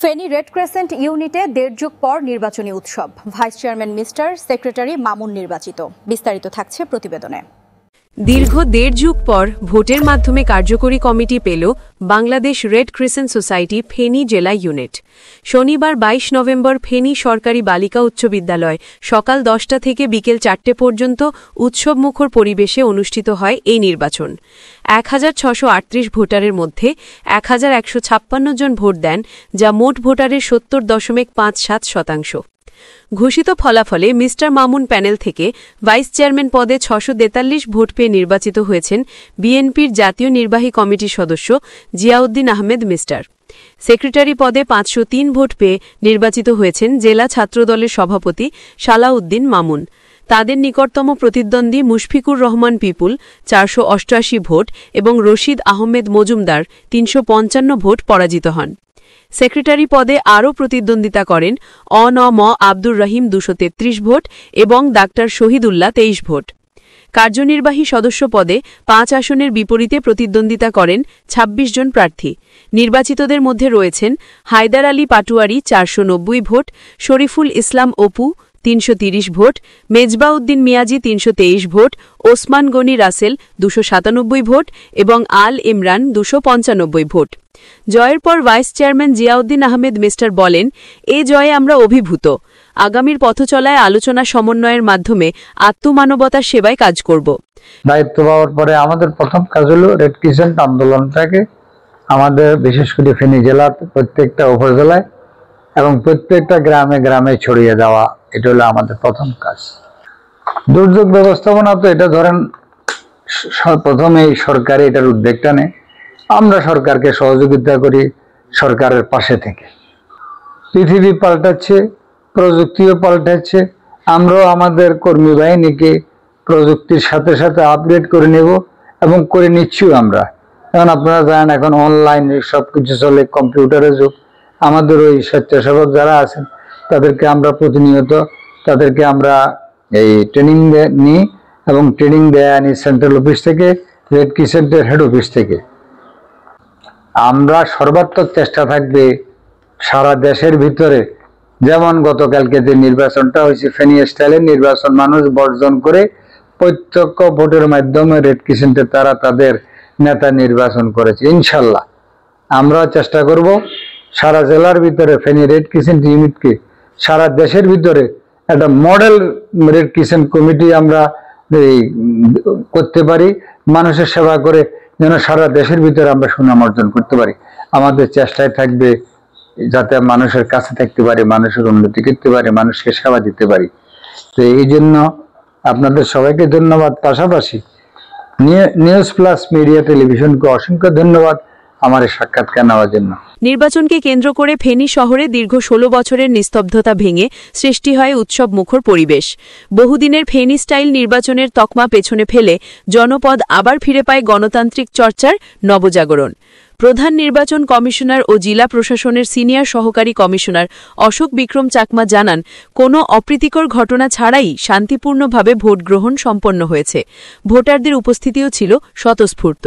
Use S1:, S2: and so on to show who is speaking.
S1: Feni red crescent ইউনিটে ১.৫ যুগ পর নির্বাচনী উৎসব। Vice chairman mister secretary Mamun নির্বাচিত। বিস্তারিত থাকছে প্রতিবেদনে।
S2: দীর্ঘ ১.৫ যুগ পর ভোটের মাধ্যমে কার্যকরী কমিটি পেল Bangladesh red crescent society Feni জেলা ইউনিট। শনিবার ২২ নভেম্বর ফেনী সরকারি বালিকা উচ্চ বিদ্যালয় সকাল ১০টা থেকে বিকেল ৪টে পর্যন্ত উৎসবমুখর পরিবেশে অনুষ্ঠিত হয় এই নির্বাচন। ১৬৩৮ ভোটারের মধ্যে ১১৫৬ জন ভোট দেন, যা মোট ভোটারের ৭০.৫৭%। ঘোষিত ফলাফলে মিস্টার মামুন প্যানেল থেকে ভাইস চেয়ারম্যান পদে ৬৪৩ ভোট পেয়ে নির্বাচিত হয়েছেন বিএনপির জাতীয় নির্বাহী কমিটির সদস্য জিয়াউদ্দিন আহমেদ মিস্টার। সেক্রেটারি পদে ৫০৩ ভোট পেয়ে নির্বাচিত হয়েছেন জেলা ছাত্রদলের সভাপতি সালাউদ্দিন মামুন। তাদের নিকটতম প্রতিদ্বন্দ্বী মুশফিকুর রহমান পিপুল ৪৮৮ ভোট এবং রশিদ আহমেদ মজুমদার ৩৫৫ ভোট পরাজিত হন। সেক্রেটারি পদে আরও প্রতিদ্বন্দ্বিতা করেন অনম আব্দুর রহিম ২৩৩ ভোট এবং ডাক্তার শহীদুল্লাহ ২৩ ভোট। কার্যনির্বাহী সদস্য পদে ৫ আসনের বিপরীতে প্রতিদ্বন্দ্বিতা করেন ২৬ জন প্রার্থী। নির্বাচিতদের মধ্যে রয়েছেন হায়দার আলী পাটুয়ারি ৪৯০ ভোট, শরীফুল ইসলাম অপু ৩৩০ ভোট, মেজবাউদ্দিন মিয়াজি ৩২৩ ভোট, ওসমান গনি রাসেল ২৯৭ ভোট এবং আল ইমরান ২৯৫ ভোট। জয়ের পর vice chairman Ziauddin Ahmed mister বলেন, এ জয়ে আমরা অভিভূত। আগামীর পথচলায় আলোচনা সমন্বয়ের মাধ্যমে আত্মমানবতার সেবায় কাজ করব।
S3: দায়িত্ব পাওয়ার পরে আমাদের প্রথম কাজ হলো রেড ক্রিসেন্ট আন্দোলনটাকে আমাদের বিশেষ করে ফেনী জেলার প্রত্যেকটা উপজেলায় এবং প্রত্যেকটা গ্রামে গ্রামে ছড়িয়ে দেওয়া, এটা হলো আমাদের প্রথম কাজ। দুর্যোগ ব্যবস্থাপনা তো এটা ধরেন প্রথমে সরকারে এটার উদ্যোগটা নেয়, আমরা সরকারকে সহযোগিতা করি সরকারের পাশে থেকে। পৃথিবী পাল্টাচ্ছে, প্রযুক্তিও পাল্টাচ্ছে, আমরাও আমাদের কর্মী বাহিনীকে প্রযুক্তির সাথে সাথে আপডেট করে নেব এবং করে নিচ্ছিও আমরা। এখন আপনারা জানেন এখন অনলাইনে সবকিছু চলে, কম্পিউটারের যুগ। আমাদের ওই স্বেচ্ছাসেবক যারা আছেন তাদেরকে আমরা প্রতিনিয়ত তাদেরকে আমরা এই ট্রেনিং নিই এবং ট্রেনিং দেয়া আনি সেন্ট্রাল অফিস থেকে, রেড ক্রিসেন্টের হেড অফিস থেকে। আমরা সর্বাত্মক চেষ্টা থাকবে সারা দেশের ভিতরে, যেমন গতকালকে যে নির্বাচনটা হয়েছে ফেনী স্টাইলের নির্বাচন মানুষ বর্জন করে প্রত্যক্ষ ভোটের মাধ্যমে রেড ক্রিসেন্টে তারা তাদের নেতা নির্বাচন করেছে। ইনশাল্লাহ আমরা চেষ্টা করব সারা জেলার ভিতরে ফেনী রেড ক্রিসেন্ট ইউনিটকে সারা দেশের ভিতরে একটা মডেল রেড ক্রিসেন্ট কমিটি আমরা করতে পারি, মানুষের সেবা করে যেন সারা দেশের ভিতরে আমরা সুনাম অর্জন করতে পারি। আমাদের চেষ্টায় থাকবে যাতে মানুষের কাছে থাকতে পারি, মানুষের উন্নতি করতে পারি, মানুষকে সেবা দিতে পারি। তো এই জন্য আপনাদের সবাইকে ধন্যবাদ। পাশাপাশি নিউজ প্লাস মিডিয়া টেলিভিশনকে অসংখ্য ধন্যবাদ আমার এই সাক্ষাৎকার নেওয়ার জন্য।
S2: নির্বাচনকে কেন্দ্র করে ফেনী শহরে দীর্ঘ ১৬ বছরের নিস্তব্ধতা ভেঙে সৃষ্টি হয় উৎসব মুখর পরিবেশ। বহুদিনের ফেনী স্টাইল নির্বাচনের তকমা পেছনে ফেলে জনপদ আবার ফিরে পায় গণতান্ত্রিক চর্চার নবজাগরণ। প্রধান নির্বাচন কমিশনার ও জেলা প্রশাসনের সিনিয়র সহকারী কমিশনার অশোক বিক্রম চাকমা জানান, কোনো অপ্রীতিকর ঘটনা ছাড়াই শান্তিপূর্ণভাবে ভোট গ্রহণ সম্পন্ন হয়েছে। ভোটারদের উপস্থিতিও ছিল স্বতঃস্ফূর্ত।